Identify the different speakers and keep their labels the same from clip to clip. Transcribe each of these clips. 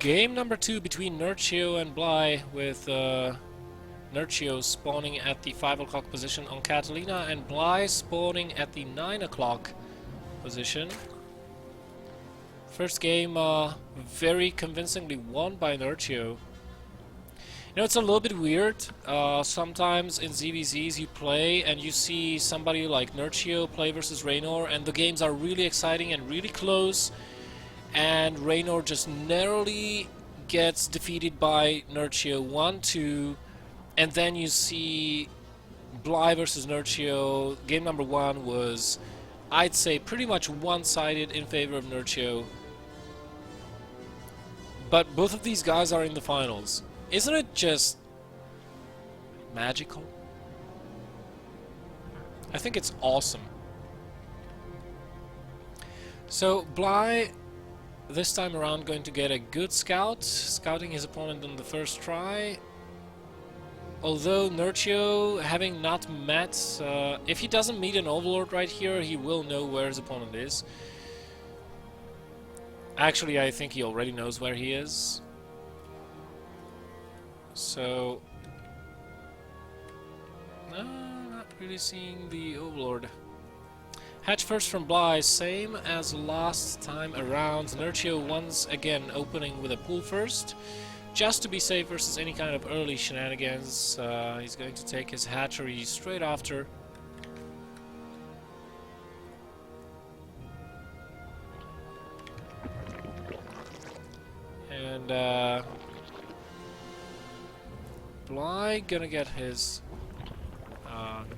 Speaker 1: Game number 2 between Nerchio and BelleNOiR, with Nerchio spawning at the 5 o'clock position on Catalina and BelleNOiR spawning at the 9 o'clock position. First game very convincingly won by Nerchio. You know, it's a little bit weird. Sometimes in ZVZs you play and you see somebody like Nerchio play versus BelleNOiR, and the games are really exciting and really close, and BelleNOiR just narrowly gets defeated by Nerchio 1-2, and then you see BelleNOiR versus Nerchio. Game number 1 was, I'd say, pretty much one-sided in favor of Nerchio. But both of these guys are in the finals. Isn't it just magical? I think it's awesome. So BelleNOiR this time around going to get a good scout, scouting his opponent on the first try. Although Nerchio, having not met, if he doesn't meet an Overlord right here, he will know where his opponent is. Actually, I think he already knows where he is. So, no, not really seeing the Overlord. Hatch first from BelleNOiR, same as last time around. Nerchio once again opening with a pool first, just to be safe versus any kind of early shenanigans. He's going to take his hatchery straight after. And BelleNOiR gonna get his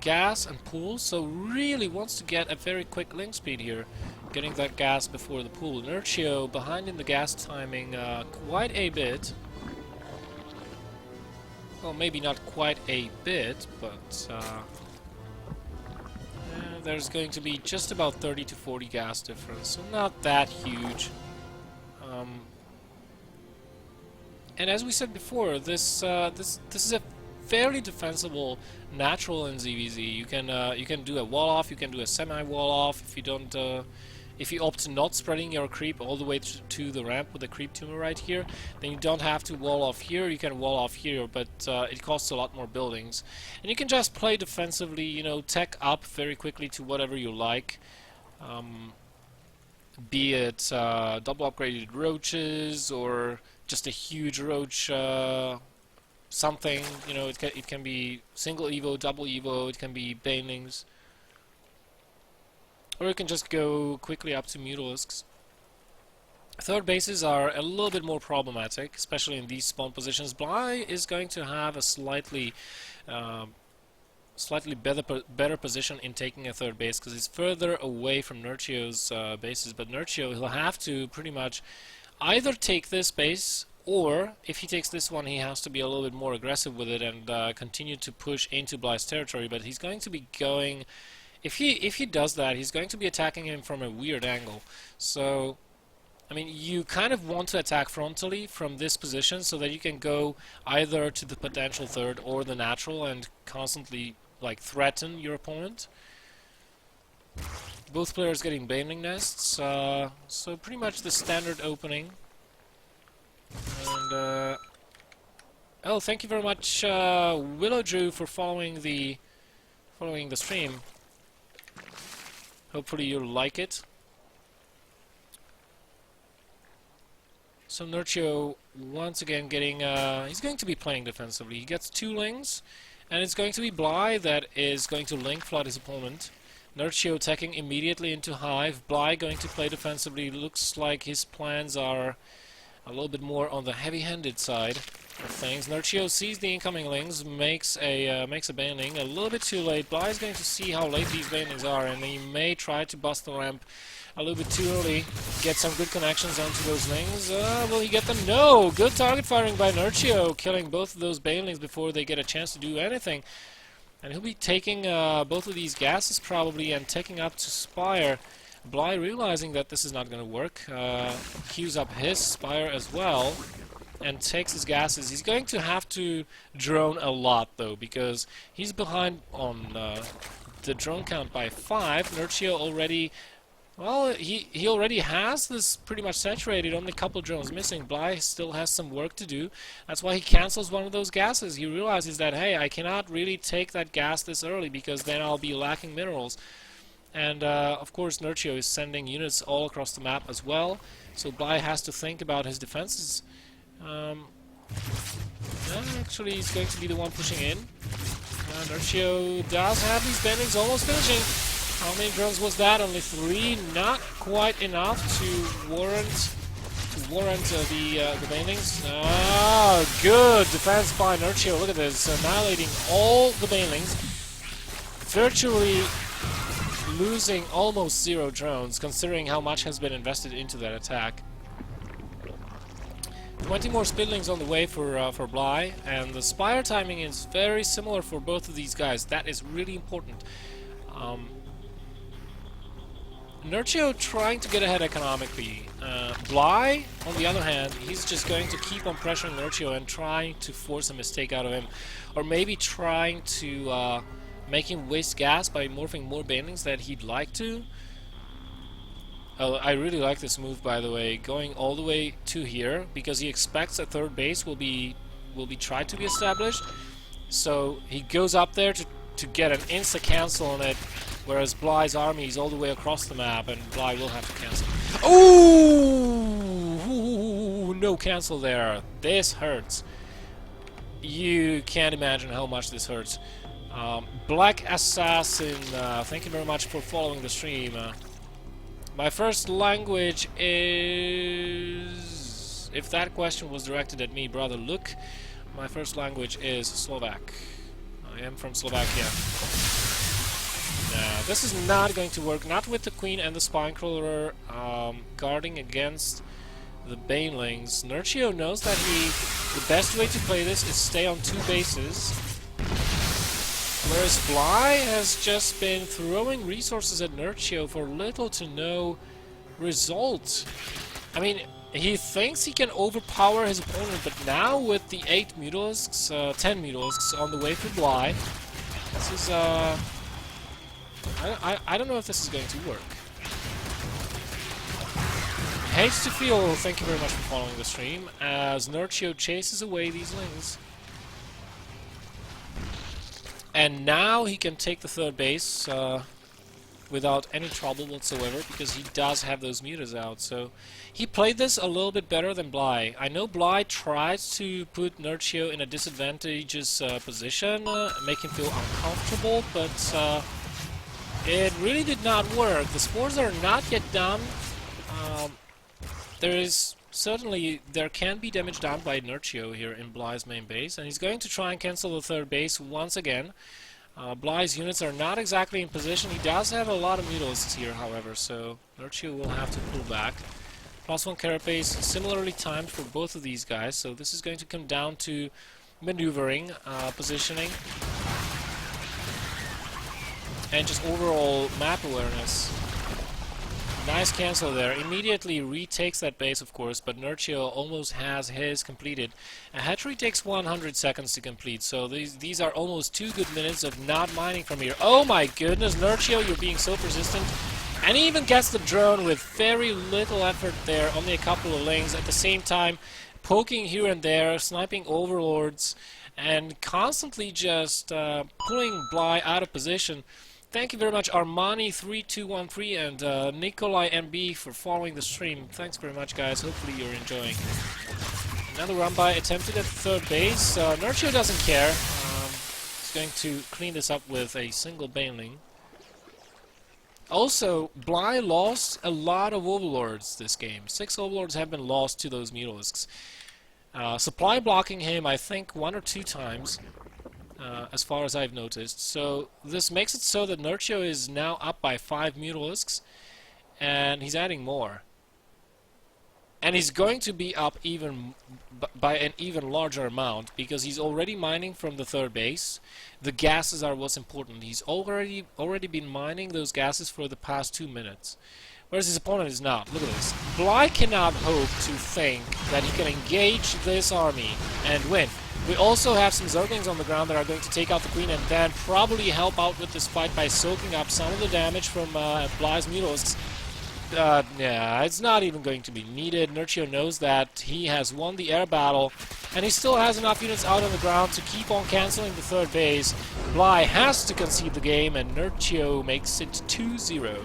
Speaker 1: gas and pool, so really wants to get a very quick link speed here, getting that gas before the pool. Nerchio behind in the gas timing quite a bit. Well, maybe not quite a bit, but there's going to be just about 30 to 40 gas difference, so not that huge. And as we said before, this is a fairly defensible natural in ZVZ. You can do a wall off, you can do a semi wall off if you don't if you opt not spreading your creep all the way to the ramp with the creep tumor right here, then you don't have to wall off here. You can wall off here, but it costs a lot more buildings. And you can just play defensively, you know, tech up very quickly to whatever you like. Be it double upgraded roaches or just a huge roach something, you know, it can be single evo, double evo, it can be banelings, or you can just go quickly up to mutalisks. Third bases are a little bit more problematic, especially in these spawn positions. BelleNOiR is going to have a slightly better position in taking a third base because he's further away from Nerchio's bases, but Nerchio, he'll have to pretty much either take this base, or if he takes this one, he has to be a little bit more aggressive with it and continue to push into BelleNOiR's territory. But he's going to be going, if he does that, he's going to be attacking him from a weird angle. So, I mean, you kind of want to attack frontally from this position so that you can go either to the potential third or the natural and constantly like threaten your opponent. Both players getting baneling nests, so pretty much the standard opening. And oh, thank you very much, Willow Drew, for following the stream. Hopefully you'll like it. So Nerchio once again getting, he's going to be playing defensively. He gets 2 lings, and it's going to be BelleNOiR that is going to link flood his opponent. Nerchio attacking immediately into Hive. BelleNOiR going to play defensively. Looks like his plans are a little bit more on the heavy-handed side of things. Nerchio sees the incoming lings, makes a baneling a little bit too late. BelleNOiR is going to see how late these banelings are, and he may try to bust the ramp a little bit too early. Get some good connections onto those lings. Will he get them? No! Good target firing by Nerchio, killing both of those banelings before they get a chance to do anything. And he'll be taking both of these gases probably and taking up to Spire. BelleNOiR realizing that this is not going to work, queues up his Spire as well and takes his gases. He's going to have to drone a lot though, because he's behind on the drone count by 5. Nerchio already Well, he already has this pretty much saturated, only a couple drones missing. Bly still has some work to do. That's why he cancels one of those gases. He realizes that, hey, I cannot really take that gas this early because then I'll be lacking minerals. And of course Nerchio is sending units all across the map as well, so Bly has to think about his defenses. Actually he's going to be the one pushing in. Nerchio does have these bendings almost finishing. How many drones was that? Only 3, not quite enough to warrant the banelings. Ah, good defense by Nerchio. Look at this, annihilating all the banelings, virtually losing almost 0 drones, considering how much has been invested into that attack. 20 more Spitlings on the way for Bly, and the Spire timing is very similar for both of these guys. That is really important. Nerchio trying to get ahead economically. Bly, on the other hand, he's just going to keep on pressuring Nerchio and trying to force a mistake out of him, or maybe trying to make him waste gas by morphing more bandings that he'd like to. Oh, I really like this move, by the way, going all the way to here, because he expects a third base will be tried to be established. So he goes up there to get an insta cancel on it, whereas Bly's army is all the way across the map, and Bly will have to cancel. Oh, no cancel there. This hurts. You can't imagine how much this hurts. Black Assassin, thank you very much for following the stream. My first language is... If that question was directed at me, brother, look. My first language is Slovak. I am from Slovakia. Now, this is not going to work, not with the Queen and the Spinecrawler guarding against the Banelings. Nerchio knows that the best way to play this is stay on 2 bases, whereas Bly has just been throwing resources at Nerchio for little to no result. I mean, he thinks he can overpower his opponent, but now with the 8 Mutalisks, 10 Mutalisks on the way for Bly, this is, I don't know if this is going to work. Hates to feel, thank you very much for following the stream, as Nerchio chases away these lings. And now he can take the 3rd base without any trouble whatsoever, because he does have those mutas out. So he played this a little bit better than Bly. I know Bly tried to put Nerchio in a disadvantageous position, make him feel uncomfortable, but it really did not work. The spores are not yet done. There can be damage done by Nerchio here in Bly's main base, and he's going to try and cancel the 3rd base once again. Bly's units are not exactly in position. He does have a lot of Mutalisks here, however, so Nerchio will have to pull back. +1 carapace, similarly timed for both of these guys, so this is going to come down to maneuvering, positioning, and just overall map awareness. Nice cancel there. Immediately retakes that base, of course, but Nerchio almost has his completed. A hatchery takes 100 seconds to complete, so these are almost 2 good minutes of not mining from here. Oh my goodness, Nerchio, you're being so persistent. And he even gets the drone with very little effort there, only a couple of lings. At the same time, poking here and there, sniping overlords, and constantly just pulling Bly out of position. Thank you very much, Armani3213 and Nikolai MB for following the stream. Thanks very much, guys. Hopefully you're enjoying. Another run-by attempted at the 3rd base. Nerchio doesn't care. He's going to clean this up with a single Baneling. Also, Bly lost a lot of overlords this game. 6 overlords have been lost to those Mutalisks. Supply blocking him, I think, 1 or 2 times. As far as I've noticed. So this makes it so that Nerchio is now up by 5 Mutalisks, and he's adding more. And he's going to be up even by an even larger amount, because he's already mining from the 3rd base. The gases are what's important. He's already been mining those gases for the past 2 minutes. Whereas his opponent is not. Look at this. Bly cannot hope to think that he can engage this army and win. We also have some Zerglings on the ground that are going to take out the Queen and then probably help out with this fight by soaking up some of the damage from Bly's Mutalisks. Yeah, it's not even going to be needed. Nerchio knows that he has won the air battle, and he still has enough units out on the ground to keep on cancelling the third base. Bly has to concede the game, and Nerchio makes it 2-0.